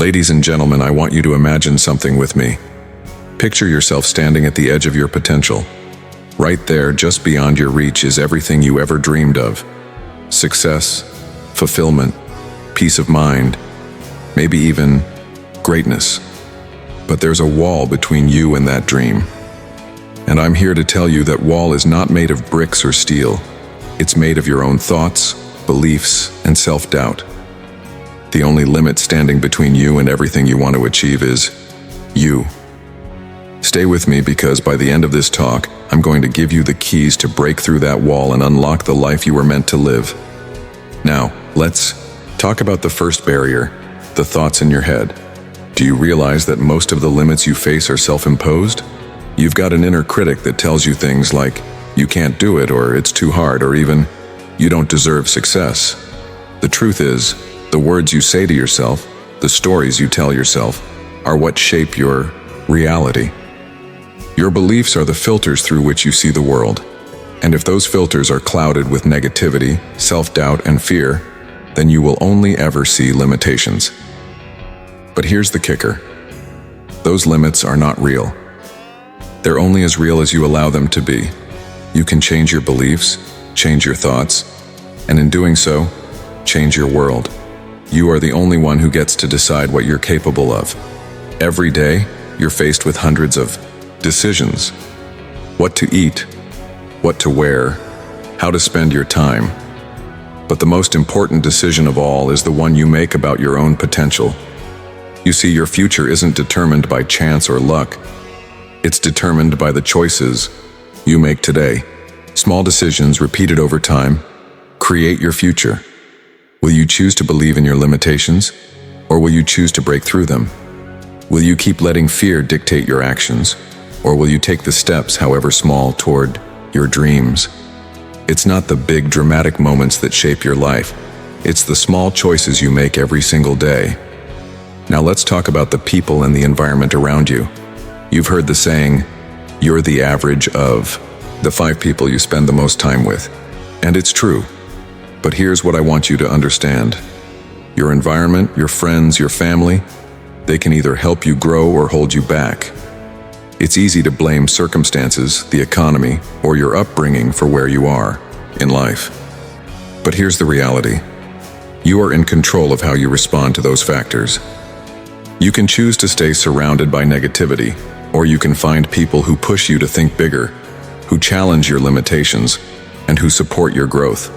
Ladies and gentlemen, I want you to imagine something with me. Picture yourself standing at the edge of your potential. Right there, just beyond your reach, is everything you ever dreamed of. Success, fulfillment, peace of mind, maybe even greatness. But there's a wall between you and that dream. And I'm here to tell you that wall is not made of bricks or steel. It's made of your own thoughts, beliefs, and self-doubt. The only limit standing between you and everything you want to achieve is you. Stay with me, because by the end of this talk, I'm going to give you the keys to break through that wall and unlock the life you were meant to live. Now, let's talk about the first barrier, the thoughts in your head. Do you realize that most of the limits you face are self-imposed? You've got an inner critic that tells you things like, you can't do it, or it's too hard, or even, you don't deserve success. The truth is, the words you say to yourself, the stories you tell yourself, are what shape your reality. Your beliefs are the filters through which you see the world. And if those filters are clouded with negativity, self-doubt, and fear, then you will only ever see limitations. But here's the kicker. Those limits are not real. They're only as real as you allow them to be. You can change your beliefs, change your thoughts, and in doing so, change your world. You are the only one who gets to decide what you're capable of. Every day, you're faced with hundreds of decisions. What to eat, what to wear, how to spend your time. But the most important decision of all is the one you make about your own potential. You see, your future isn't determined by chance or luck. It's determined by the choices you make today. Small decisions repeated over time create your future. Will you choose to believe in your limitations, or will you choose to break through them? Will you keep letting fear dictate your actions, or will you take the steps, however small, toward your dreams? It's not the big dramatic moments that shape your life. It's the small choices you make every single day. Now let's talk about the people and the environment around you. You've heard the saying, you're the average of the 5 people you spend the most time with. And it's true. But here's what I want you to understand. Your environment, your friends, your family, they can either help you grow or hold you back. It's easy to blame circumstances, the economy, or your upbringing for where you are in life. But here's the reality. You are in control of how you respond to those factors. You can choose to stay surrounded by negativity, or you can find people who push you to think bigger, who challenge your limitations, and who support your growth.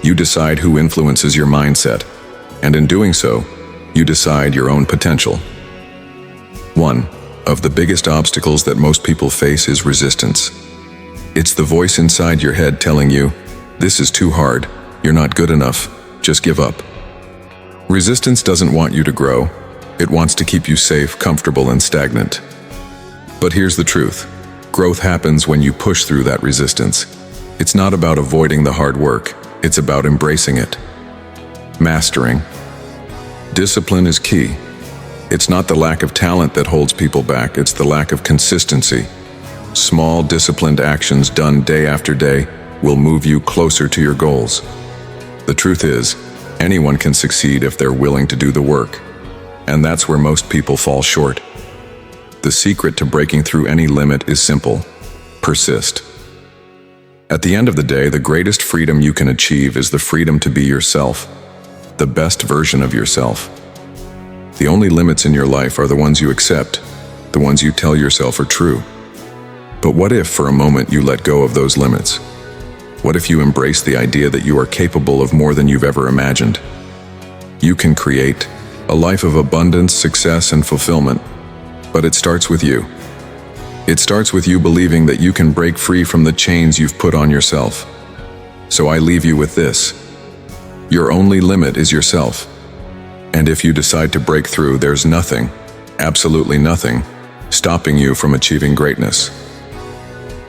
You decide who influences your mindset, and in doing so, you decide your own potential. One of the biggest obstacles that most people face is resistance. It's the voice inside your head telling you, this is too hard, you're not good enough, just give up. Resistance doesn't want you to grow. It wants to keep you safe, comfortable, and stagnant. But here's the truth. Growth happens when you push through that resistance. It's not about avoiding the hard work. It's about embracing it. Mastering. Discipline is key. It's not the lack of talent that holds people back, it's the lack of consistency. Small, disciplined actions done day after day will move you closer to your goals. The truth is, anyone can succeed if they're willing to do the work. And that's where most people fall short. The secret to breaking through any limit is simple. Persist. At the end of the day, the greatest freedom you can achieve is the freedom to be yourself, the best version of yourself. The only limits in your life are the ones you accept, the ones you tell yourself are true. But what if, for a moment, you let go of those limits? What if you embrace the idea that you are capable of more than you've ever imagined? You can create a life of abundance, success, and fulfillment, but it starts with you. It starts with you believing that you can break free from the chains you've put on yourself. So I leave you with this. Your only limit is yourself. And if you decide to break through, there's nothing, absolutely nothing, stopping you from achieving greatness.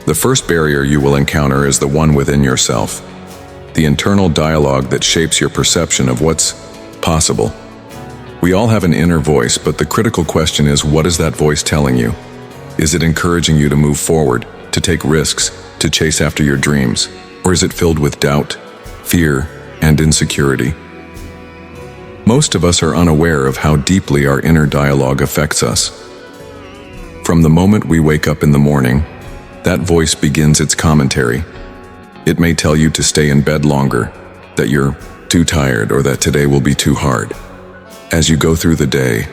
The first barrier you will encounter is the one within yourself, the internal dialogue that shapes your perception of what's possible. We all have an inner voice, but the critical question is, what is that voice telling you? Is it encouraging you to move forward, to take risks, to chase after your dreams? Or is it filled with doubt, fear, and insecurity? Most of us are unaware of how deeply our inner dialogue affects us. From the moment we wake up in the morning, that voice begins its commentary. It may tell you to stay in bed longer, that you're too tired, or that today will be too hard. As you go through the day,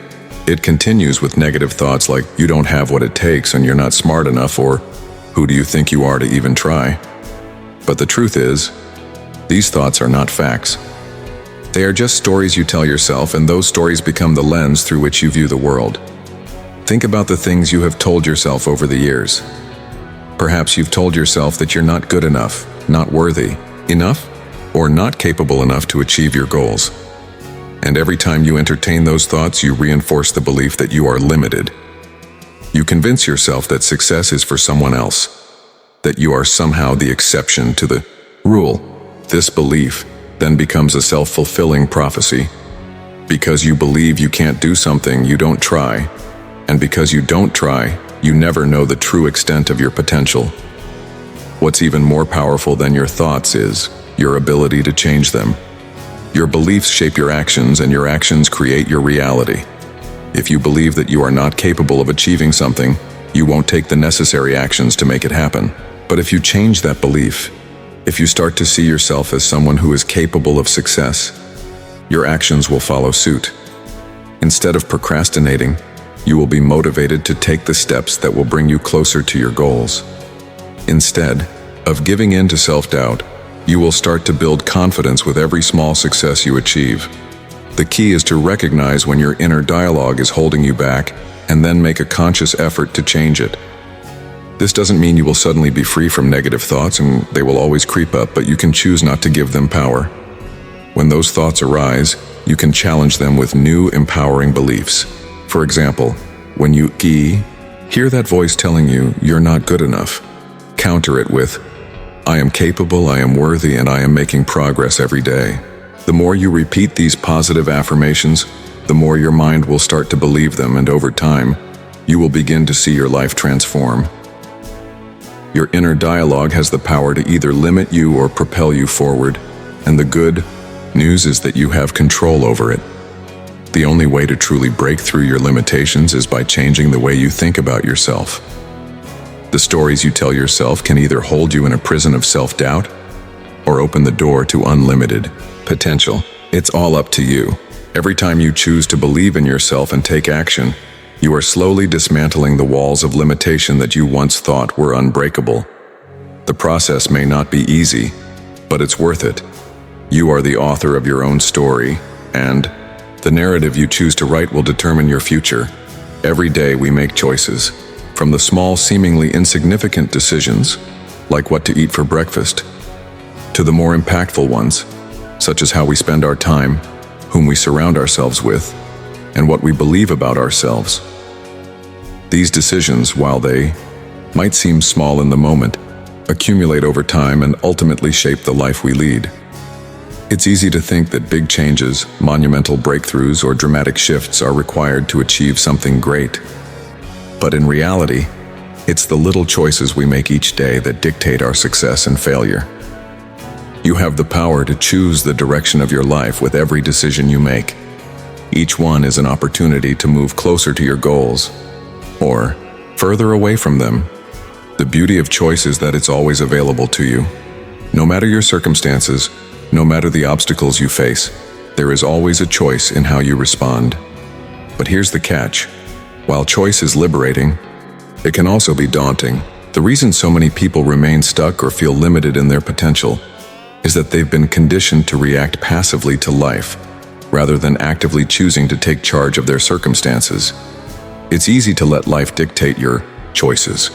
it continues with negative thoughts like you don't have what it takes and you're not smart enough, or who do you think you are to even try? But the truth is, these thoughts are not facts. They are just stories you tell yourself, and those stories become the lens through which you view the world. Think about the things you have told yourself over the years. Perhaps you've told yourself that you're not good enough, not worthy enough, or not capable enough to achieve your goals. And every time you entertain those thoughts, you reinforce the belief that you are limited. You convince yourself that success is for someone else, that you are somehow the exception to the rule. This belief then becomes a self-fulfilling prophecy. Because you believe you can't do something, you don't try. And because you don't try, you never know the true extent of your potential. What's even more powerful than your thoughts is your ability to change them. Your beliefs shape your actions, and your actions create your reality. If you believe that you are not capable of achieving something, you won't take the necessary actions to make it happen. But if you change that belief, if you start to see yourself as someone who is capable of success, your actions will follow suit. Instead of procrastinating, you will be motivated to take the steps that will bring you closer to your goals. Instead of giving in to self-doubt, you will start to build confidence with every small success you achieve. The key is to recognize when your inner dialogue is holding you back, and then make a conscious effort to change it. This doesn't mean you will suddenly be free from negative thoughts, and they will always creep up, but you can choose not to give them power. When those thoughts arise, you can challenge them with new, empowering beliefs. For example, when you hear that voice telling you you're not good enough, counter it with, I am capable, I am worthy, and I am making progress every day. The more you repeat these positive affirmations, the more your mind will start to believe them, and over time, you will begin to see your life transform. Your inner dialogue has the power to either limit you or propel you forward, and the good news is that you have control over it. The only way to truly break through your limitations is by changing the way you think about yourself. The stories you tell yourself can either hold you in a prison of self-doubt or open the door to unlimited potential. It's all up to you. Every time you choose to believe in yourself and take action, you are slowly dismantling the walls of limitation that you once thought were unbreakable. The process may not be easy, but it's worth it. You are the author of your own story, and the narrative you choose to write will determine your future. Every day we make choices. From the small, seemingly insignificant decisions, like what to eat for breakfast, to the more impactful ones, such as how we spend our time, whom we surround ourselves with, and what we believe about ourselves. These decisions, while they might seem small in the moment, accumulate over time and ultimately shape the life we lead. It's easy to think that big changes, monumental breakthroughs, or dramatic shifts are required to achieve something great. But in reality, it's the little choices we make each day that dictate our success and failure. You have the power to choose the direction of your life with every decision you make. Each one is an opportunity to move closer to your goals, or further away from them. The beauty of choice is that it's always available to you. No matter your circumstances, no matter the obstacles you face, there is always a choice in how you respond. But here's the catch. While choice is liberating, it can also be daunting. The reason so many people remain stuck or feel limited in their potential is that they've been conditioned to react passively to life, rather than actively choosing to take charge of their circumstances. It's easy to let life dictate your choices,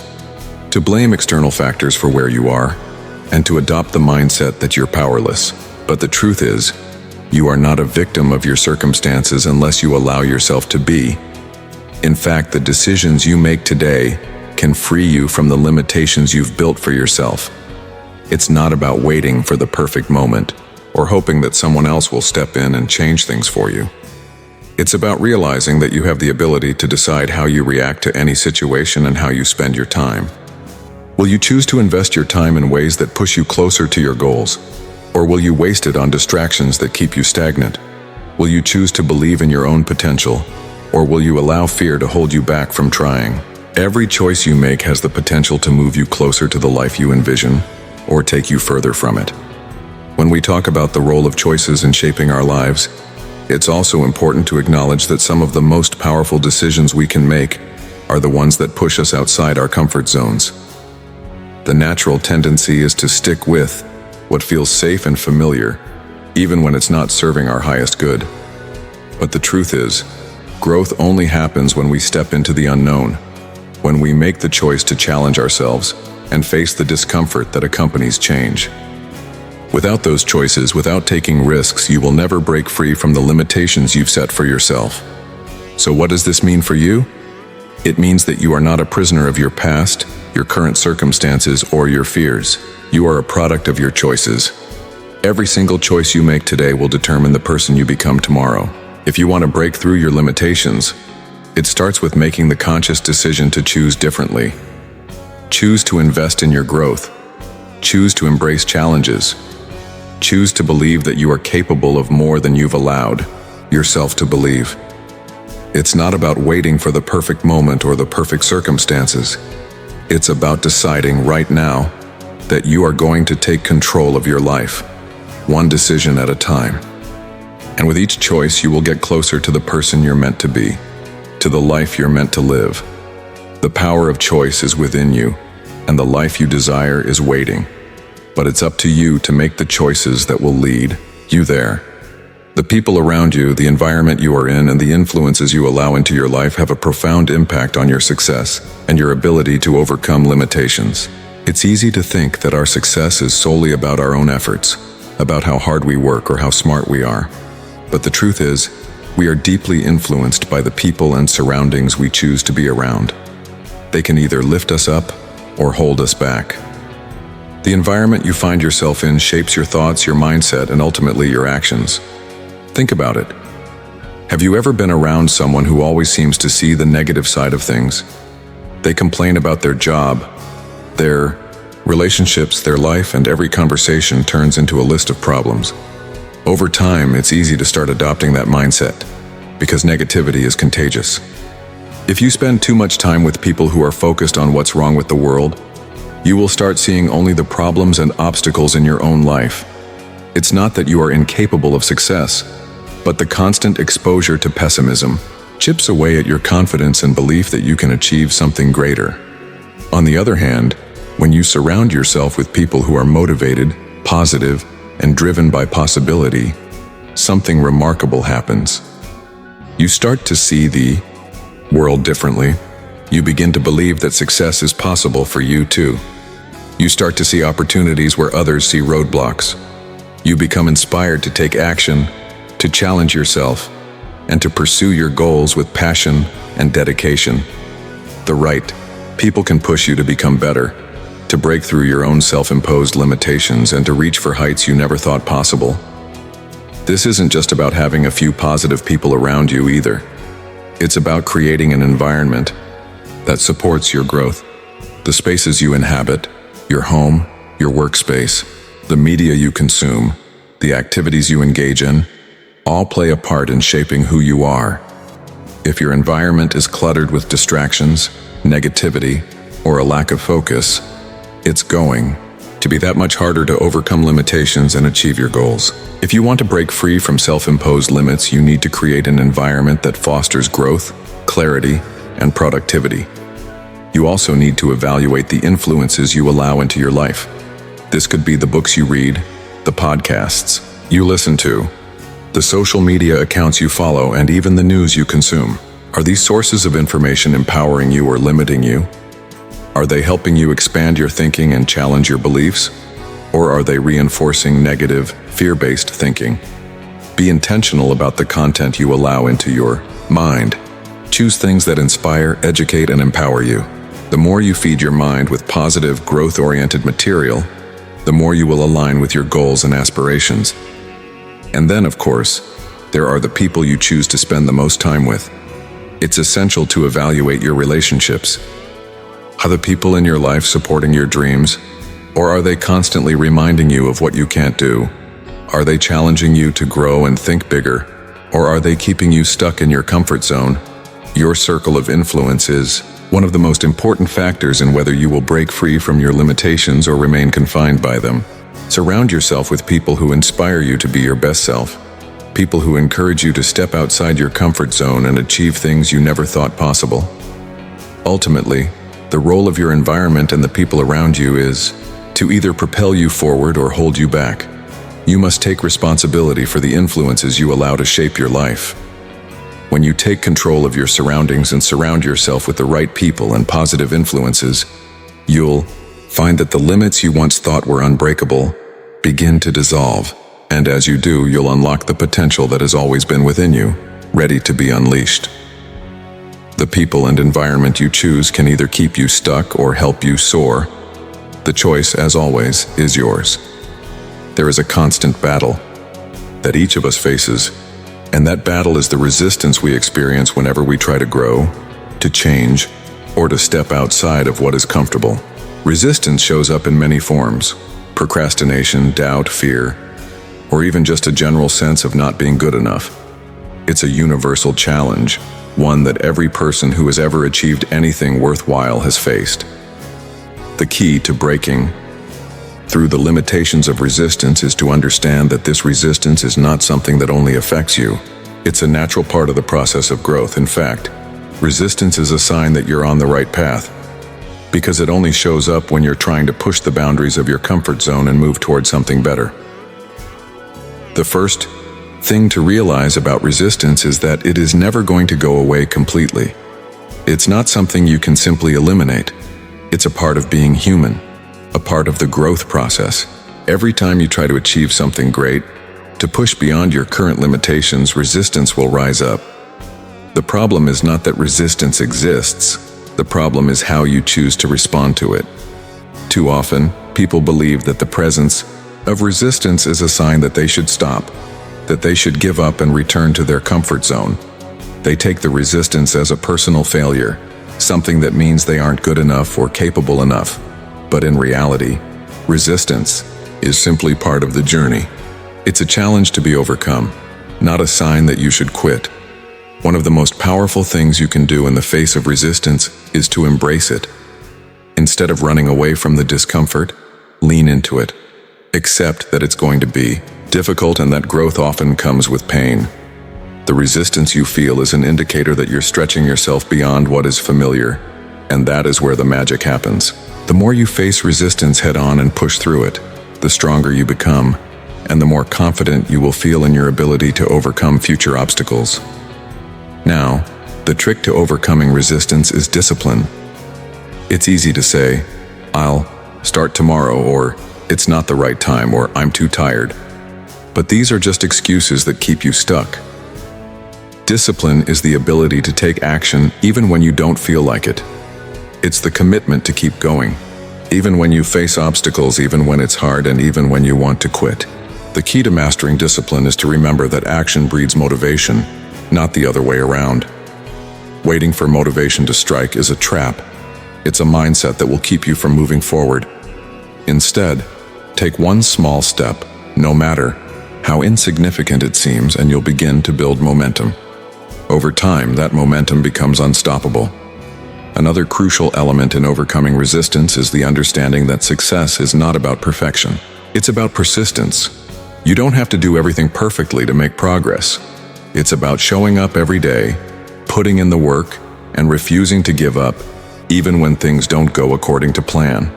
to blame external factors for where you are, and to adopt the mindset that you're powerless. But the truth is, you are not a victim of your circumstances unless you allow yourself to be. In fact, the decisions you make today can free you from the limitations you've built for yourself. It's not about waiting for the perfect moment or hoping that someone else will step in and change things for you. It's about realizing that you have the ability to decide how you react to any situation and how you spend your time. Will you choose to invest your time in ways that push you closer to your goals? Or will you waste it on distractions that keep you stagnant? Will you choose to believe in your own potential, or will you allow fear to hold you back from trying? Every choice you make has the potential to move you closer to the life you envision, or take you further from it. When we talk about the role of choices in shaping our lives, it's also important to acknowledge that some of the most powerful decisions we can make are the ones that push us outside our comfort zones. The natural tendency is to stick with what feels safe and familiar, even when it's not serving our highest good. But the truth is, growth only happens when we step into the unknown, when we make the choice to challenge ourselves and face the discomfort that accompanies change. Without those choices, without taking risks, you will never break free from the limitations you've set for yourself. So what does this mean for you? It means that you are not a prisoner of your past, your current circumstances, or your fears. You are a product of your choices. Every single choice you make today will determine the person you become tomorrow. If you want to break through your limitations, it starts with making the conscious decision to choose differently. Choose to invest in your growth. Choose to embrace challenges. Choose to believe that you are capable of more than you've allowed yourself to believe. It's not about waiting for the perfect moment or the perfect circumstances. It's about deciding right now that you are going to take control of your life, one decision at a time. And with each choice, you will get closer to the person you're meant to be, to the life you're meant to live. The power of choice is within you, and the life you desire is waiting. But it's up to you to make the choices that will lead you there. The people around you, the environment you are in, and the influences you allow into your life have a profound impact on your success and your ability to overcome limitations. It's easy to think that our success is solely about our own efforts, about how hard we work or how smart we are. But the truth is, we are deeply influenced by the people and surroundings we choose to be around. They can either lift us up or hold us back. The environment you find yourself in shapes your thoughts, your mindset, and ultimately your actions. Think about it. Have you ever been around someone who always seems to see the negative side of things? They complain about their job, their relationships, their life, and every conversation turns into a list of problems. Over time, it's easy to start adopting that mindset, because negativity is contagious. If you spend too much time with people who are focused on what's wrong with the world, you will start seeing only the problems and obstacles in your own life. It's not that you are incapable of success, but the constant exposure to pessimism chips away at your confidence and belief that you can achieve something greater. On the other hand, when you surround yourself with people who are motivated, positive, and driven by possibility, something remarkable happens. You start to see the world differently. You begin to believe that success is possible for you too. You start to see opportunities where others see roadblocks. You become inspired to take action, to challenge yourself, and to pursue your goals with passion and dedication. The right people can push you to become better, to break through your own self-imposed limitations, and to reach for heights you never thought possible. This isn't just about having a few positive people around you either. It's about creating an environment that supports your growth. The spaces you inhabit, your home, your workspace, the media you consume, the activities you engage in, all play a part in shaping who you are. If your environment is cluttered with distractions, negativity, or a lack of focus, it's going to be that much harder to overcome limitations and achieve your goals. If you want to break free from self-imposed limits, you need to create an environment that fosters growth, clarity, and productivity. You also need to evaluate the influences you allow into your life. This could be the books you read, the podcasts you listen to, the social media accounts you follow, and even the news you consume. Are these sources of information empowering you or limiting you? Are they helping you expand your thinking and challenge your beliefs? Or are they reinforcing negative, fear-based thinking? Be intentional about the content you allow into your mind. Choose things that inspire, educate, and empower you. The more you feed your mind with positive, growth-oriented material, the more you will align with your goals and aspirations. And then, of course, there are the people you choose to spend the most time with. It's essential to evaluate your relationships. Are the people in your life supporting your dreams? Or are they constantly reminding you of what you can't do? Are they challenging you to grow and think bigger? Or are they keeping you stuck in your comfort zone? Your circle of influence is one of the most important factors in whether you will break free from your limitations or remain confined by them. Surround yourself with people who inspire you to be your best self. People who encourage you to step outside your comfort zone and achieve things you never thought possible. Ultimately, the role of your environment and the people around you is to either propel you forward or hold you back. You must take responsibility for the influences you allow to shape your life. When you take control of your surroundings and surround yourself with the right people and positive influences, you'll find that the limits you once thought were unbreakable begin to dissolve. And as you do, you'll unlock the potential that has always been within you, ready to be unleashed. The people and environment you choose can either keep you stuck or help you soar. The choice, as always, is yours. There is a constant battle that each of us faces, and that battle is the resistance we experience whenever we try to grow, to change, or to step outside of what is comfortable. Resistance shows up in many forms: procrastination, doubt, fear, or even just a general sense of not being good enough. It's a universal challenge, one that every person who has ever achieved anything worthwhile has faced. The key to breaking through the limitations of resistance is to understand that this resistance is not something that only affects you. It's a natural part of the process of growth. In fact, resistance is a sign that you're on the right path, because it only shows up when you're trying to push the boundaries of your comfort zone and move towards something better. The first thing to realize about resistance is that it is never going to go away completely. It's not something you can simply eliminate. It's a part of being human, a part of the growth process. Every time you try to achieve something great, to push beyond your current limitations, resistance will rise up. The problem is not that resistance exists. The problem is how you choose to respond to it. Too often, people believe that the presence of resistance is a sign that they should stop, that they should give up and return to their comfort zone. They take the resistance as a personal failure, something that means they aren't good enough or capable enough. But in reality, resistance is simply part of the journey. It's a challenge to be overcome, not a sign that you should quit. One of the most powerful things you can do in the face of resistance is to embrace it. Instead of running away from the discomfort, lean into it. Accept that it's going to be difficult and that growth often comes with pain. The resistance you feel is an indicator that you're stretching yourself beyond what is familiar, and that is where the magic happens. The more you face resistance head-on and push through it, the stronger you become, and the more confident you will feel in your ability to overcome future obstacles. Now, the trick to overcoming resistance is discipline. It's easy to say, "I'll start tomorrow," or "It's not the right time," or "I'm too tired." But these are just excuses that keep you stuck. Discipline is the ability to take action even when you don't feel like it. It's the commitment to keep going, even when you face obstacles, even when it's hard, and even when you want to quit. The key to mastering discipline is to remember that action breeds motivation, not the other way around. Waiting for motivation to strike is a trap. It's a mindset that will keep you from moving forward. Instead, take one small step, no matter how insignificant it seems, and you'll begin to build momentum. Over time, that momentum becomes unstoppable. Another crucial element in overcoming resistance is the understanding that success is not about perfection. It's about persistence. You don't have to do everything perfectly to make progress. It's about showing up every day, putting in the work, and refusing to give up, even when things don't go according to plan.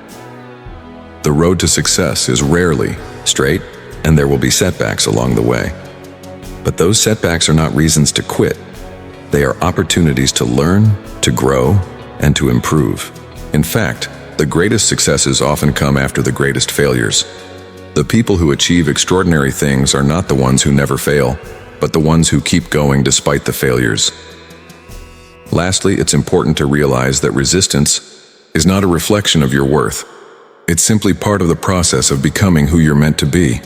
The road to success is rarely straight, and there will be setbacks along the way. But those setbacks are not reasons to quit. They are opportunities to learn, to grow, and to improve. In fact, the greatest successes often come after the greatest failures. The people who achieve extraordinary things are not the ones who never fail, but the ones who keep going despite the failures. Lastly, it's important to realize that resistance is not a reflection of your worth. It's simply part of the process of becoming who you're meant to be.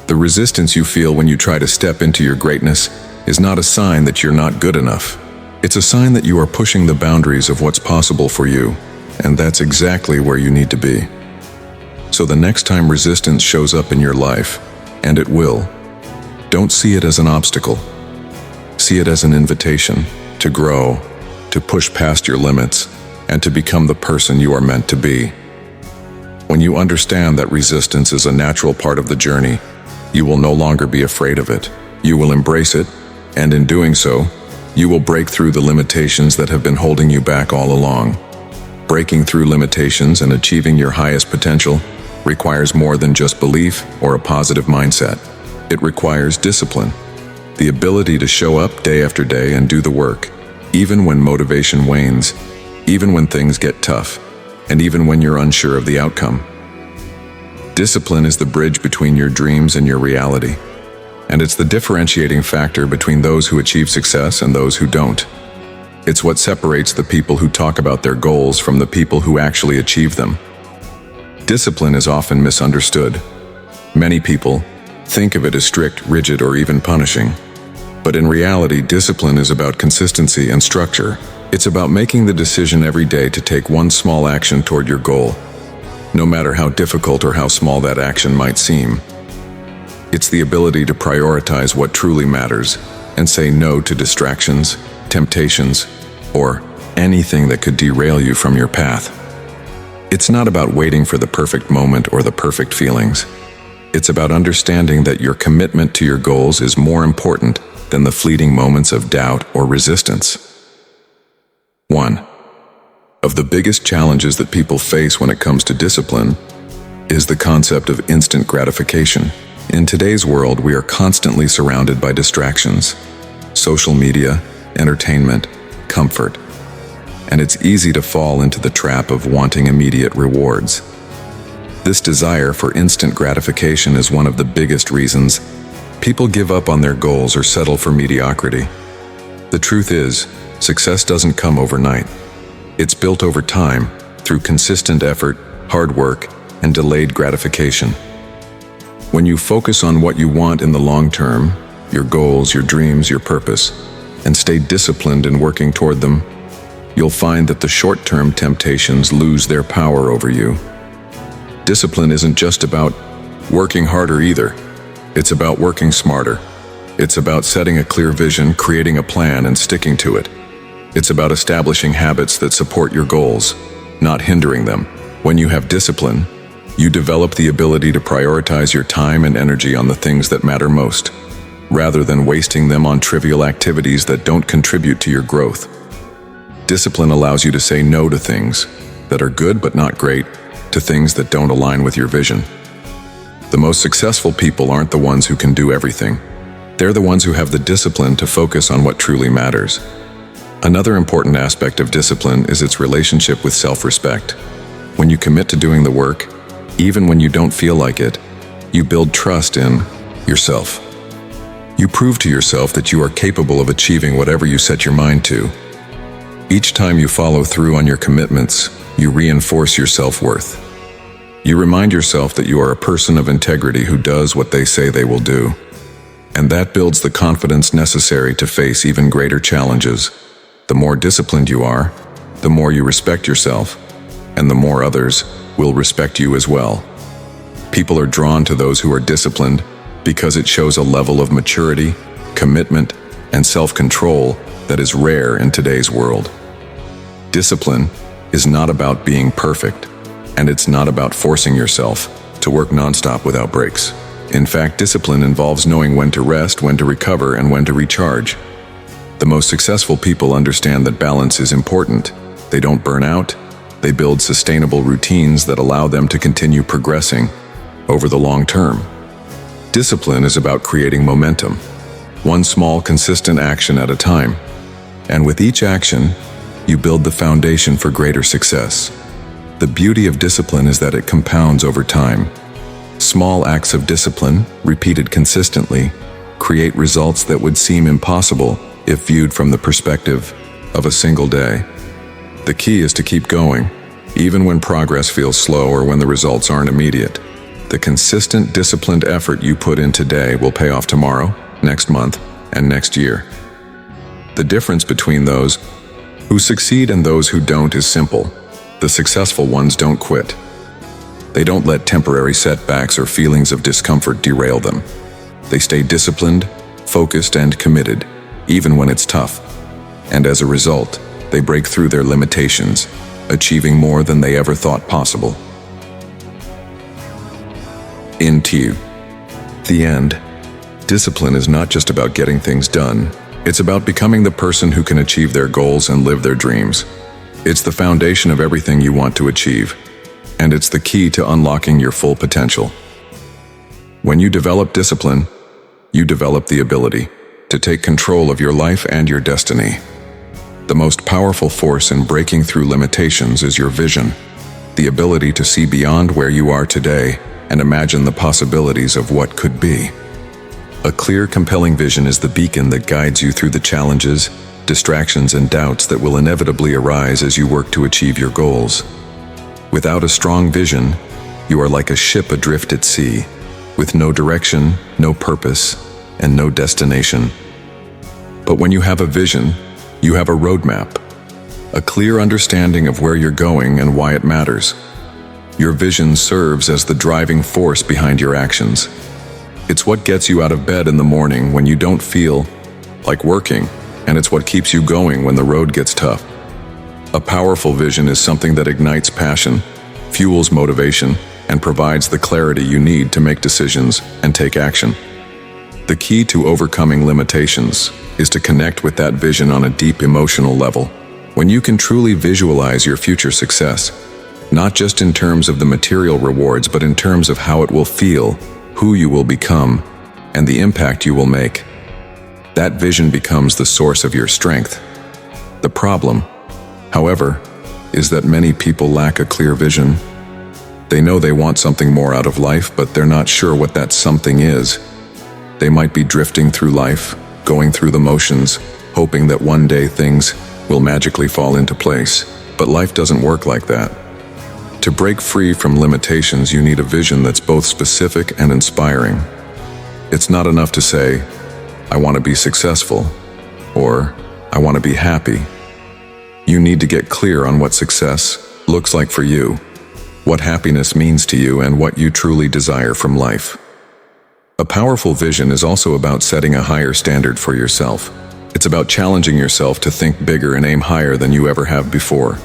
The resistance you feel when you try to step into your greatness is not a sign that you're not good enough. It's a sign that you are pushing the boundaries of what's possible for you, and that's exactly where you need to be. So the next time resistance shows up in your life, and it will, don't see it as an obstacle. See it as an invitation to grow, to push past your limits, and to become the person you are meant to be. When you understand that resistance is a natural part of the journey, you will no longer be afraid of it. You will embrace it, and in doing so, you will break through the limitations that have been holding you back all along. Breaking through limitations and achieving your highest potential requires more than just belief or a positive mindset. It requires discipline, the ability to show up day after day and do the work, even when motivation wanes, even when things get tough, and even when you're unsure of the outcome. Discipline is the bridge between your dreams and your reality, and it's the differentiating factor between those who achieve success and those who don't. It's what separates the people who talk about their goals from the people who actually achieve them. Discipline is often misunderstood. Many people think of it as strict, rigid, or even punishing. But in reality, discipline is about consistency and structure. It's about making the decision every day to take one small action toward your goal, no matter how difficult or how small that action might seem. It's the ability to prioritize what truly matters and say no to distractions, temptations, or anything that could derail you from your path. It's not about waiting for the perfect moment or the perfect feelings. It's about understanding that your commitment to your goals is more important than the fleeting moments of doubt or resistance. 1. Of the biggest challenges that people face when it comes to discipline is the concept of instant gratification. In today's world, we are constantly surrounded by distractions, social media, entertainment, comfort, and it's easy to fall into the trap of wanting immediate rewards. This desire for instant gratification is one of the biggest reasons people give up on their goals or settle for mediocrity. The truth is, success doesn't come overnight. It's built over time through consistent effort, hard work, and delayed gratification. When you focus on what you want in the long term, your goals, your dreams, your purpose, and stay disciplined in working toward them, you'll find that the short-term temptations lose their power over you. Discipline isn't just about working harder either. It's about working smarter. It's about setting a clear vision, creating a plan, and sticking to it. It's about establishing habits that support your goals, not hindering them. When you have discipline, you develop the ability to prioritize your time and energy on the things that matter most, rather than wasting them on trivial activities that don't contribute to your growth. Discipline allows you to say no to things that are good but not great, to things that don't align with your vision. The most successful people aren't the ones who can do everything. They're the ones who have the discipline to focus on what truly matters. Another important aspect of discipline is its relationship with self-respect. When you commit to doing the work, even when you don't feel like it, you build trust in yourself. You prove to yourself that you are capable of achieving whatever you set your mind to. Each time you follow through on your commitments, you reinforce your self-worth. You remind yourself that you are a person of integrity who does what they say they will do. And that builds the confidence necessary to face even greater challenges. The more disciplined you are, the more you respect yourself, and the more others will respect you as well. People are drawn to those who are disciplined because it shows a level of maturity, commitment, and self-control that is rare in today's world. Discipline is not about being perfect, and it's not about forcing yourself to work nonstop without breaks. In fact, discipline involves knowing when to rest, when to recover, and when to recharge. The most successful people understand that balance is important. They don't burn out. They build sustainable routines that allow them to continue progressing over the long term. Discipline is about creating momentum, one small, consistent action at a time. And with each action, you build the foundation for greater success. The beauty of discipline is that it compounds over time. Small acts of discipline, repeated consistently, create results that would seem impossible if viewed from the perspective of a single day. The key is to keep going, even when progress feels slow or when the results aren't immediate. The consistent, disciplined effort you put in today will pay off tomorrow, next month, and next year. The difference between those who succeed and those who don't is simple. The successful ones don't quit. They don't let temporary setbacks or feelings of discomfort derail them. They stay disciplined, focused, and committed, even when it's tough. And as a result, they break through their limitations, achieving more than they ever thought possible. Into the end, discipline is not just about getting things done. It's about becoming the person who can achieve their goals and live their dreams. It's the foundation of everything you want to achieve, and it's the key to unlocking your full potential. When you develop discipline, you develop the ability to take control of your life and your destiny. The most powerful force in breaking through limitations is your vision, the ability to see beyond where you are today and imagine the possibilities of what could be. A clear, compelling vision is the beacon that guides you through the challenges, distractions, and doubts that will inevitably arise as you work to achieve your goals. Without a strong vision, you are like a ship adrift at sea, with no direction, no purpose, and no destination. But when you have a vision, you have a roadmap, a clear understanding of where you're going and why it matters. Your vision serves as the driving force behind your actions. It's what gets you out of bed in the morning when you don't feel like working, and it's what keeps you going when the road gets tough. A powerful vision is something that ignites passion, fuels motivation, and provides the clarity you need to make decisions and take action. The key to overcoming limitations is to connect with that vision on a deep emotional level. When you can truly visualize your future success, not just in terms of the material rewards, but in terms of how it will feel, who you will become, and the impact you will make, that vision becomes the source of your strength. The problem, however, is that many people lack a clear vision. They know they want something more out of life, but they're not sure what that something is. They might be drifting through life, going through the motions, hoping that one day things will magically fall into place. But life doesn't work like that. To break free from limitations, you need a vision that's both specific and inspiring. It's not enough to say, "I want to be successful," or "I want to be happy." You need to get clear on what success looks like for you, what happiness means to you, and what you truly desire from life. A powerful vision is also about setting a higher standard for yourself. It's about challenging yourself to think bigger and aim higher than you ever have before.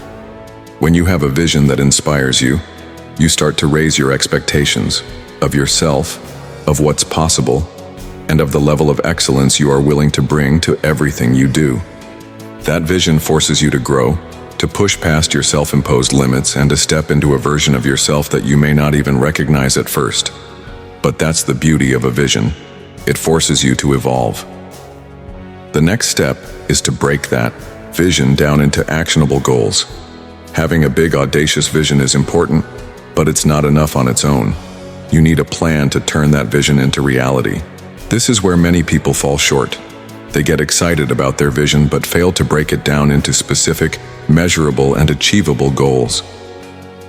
When you have a vision that inspires you, you start to raise your expectations of yourself, of what's possible, and of the level of excellence you are willing to bring to everything you do. That vision forces you to grow, to push past your self-imposed limits, and to step into a version of yourself that you may not even recognize at first. But that's the beauty of a vision. It forces you to evolve. The next step is to break that vision down into actionable goals. Having a big, audacious vision is important, but it's not enough on its own. You need a plan to turn that vision into reality. This is where many people fall short. They get excited about their vision but fail to break it down into specific, measurable, and achievable goals.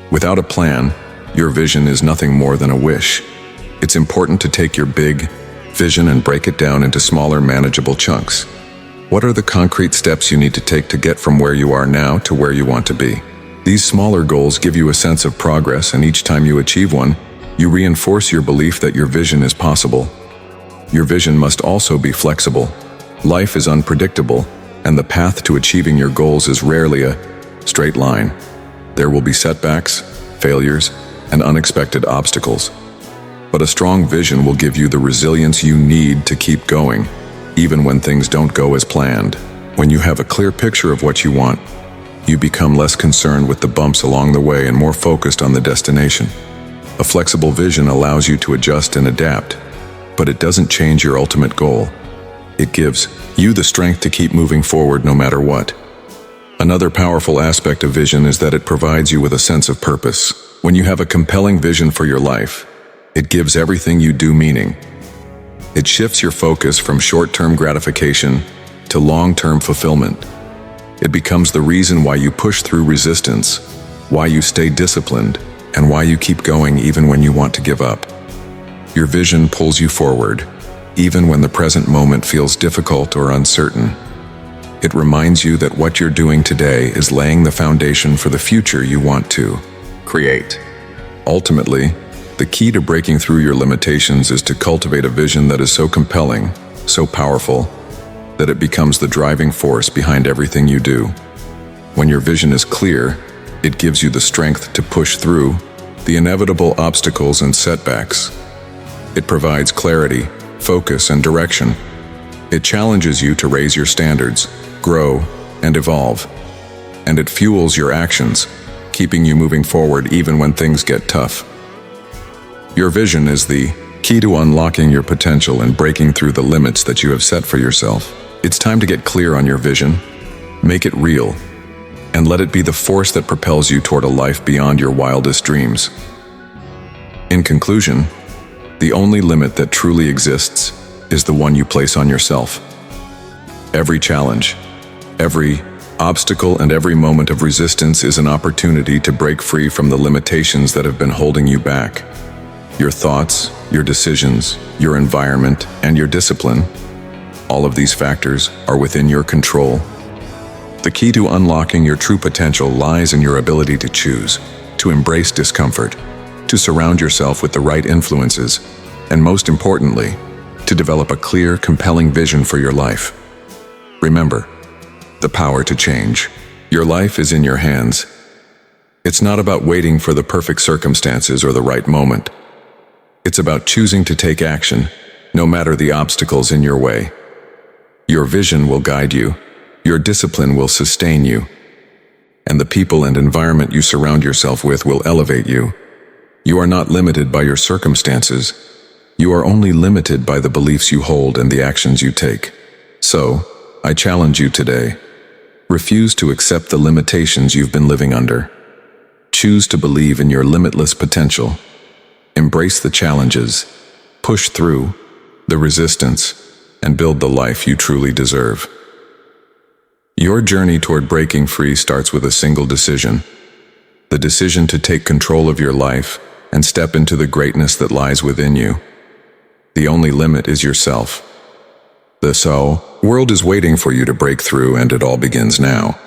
Without a plan, your vision is nothing more than a wish. It's important to take your big vision and break it down into smaller, manageable chunks. What are the concrete steps you need to take to get from where you are now to where you want to be? These smaller goals give you a sense of progress, and each time you achieve one, you reinforce your belief that your vision is possible. Your vision must also be flexible. Life is unpredictable, and the path to achieving your goals is rarely a straight line. There will be setbacks, failures, and unexpected obstacles. But a strong vision will give you the resilience you need to keep going, even when things don't go as planned. When you have a clear picture of what you want, you become less concerned with the bumps along the way and more focused on the destination. A flexible vision allows you to adjust and adapt, but it doesn't change your ultimate goal. It gives you the strength to keep moving forward no matter what. Another powerful aspect of vision is that it provides you with a sense of purpose. When you have a compelling vision for your life, it gives everything you do meaning. It shifts your focus from short-term gratification to long-term fulfillment. It becomes the reason why you push through resistance, why you stay disciplined, and why you keep going even when you want to give up. Your vision pulls you forward, even when the present moment feels difficult or uncertain. It reminds you that what you're doing today is laying the foundation for the future you want to create. Ultimately, the key to breaking through your limitations is to cultivate a vision that is so compelling, so powerful, that it becomes the driving force behind everything you do. When your vision is clear, it gives you the strength to push through the inevitable obstacles and setbacks. It provides clarity, focus, and direction. It challenges you to raise your standards, grow, and evolve. And it fuels your actions, keeping you moving forward even when things get tough. Your vision is the key to unlocking your potential and breaking through the limits that you have set for yourself. It's time to get clear on your vision, make it real, and let it be the force that propels you toward a life beyond your wildest dreams. In conclusion, the only limit that truly exists is the one you place on yourself. Every challenge, every obstacle, and every moment of resistance is an opportunity to break free from the limitations that have been holding you back. Your thoughts, your decisions, your environment, and your discipline, all of these factors are within your control. The key to unlocking your true potential lies in your ability to choose, to embrace discomfort, to surround yourself with the right influences, and most importantly, to develop a clear, compelling vision for your life. Remember, the power to change. Your life is in your hands. It's not about waiting for the perfect circumstances or the right moment. It's about choosing to take action, no matter the obstacles in your way. Your vision will guide you. Your discipline will sustain you, and the people and environment you surround yourself with will elevate you. You are not limited by your circumstances. You are only limited by the beliefs you hold and the actions you take. So, I challenge you today. Refuse to accept the limitations you've been living under. Choose to believe in your limitless potential. Embrace the challenges, push through the resistance, and build the life you truly deserve. Your journey toward breaking free starts with a single decision. The decision to take control of your life and step into the greatness that lies within you. The only limit is yourself. The world is waiting for you to break through, and it all begins now.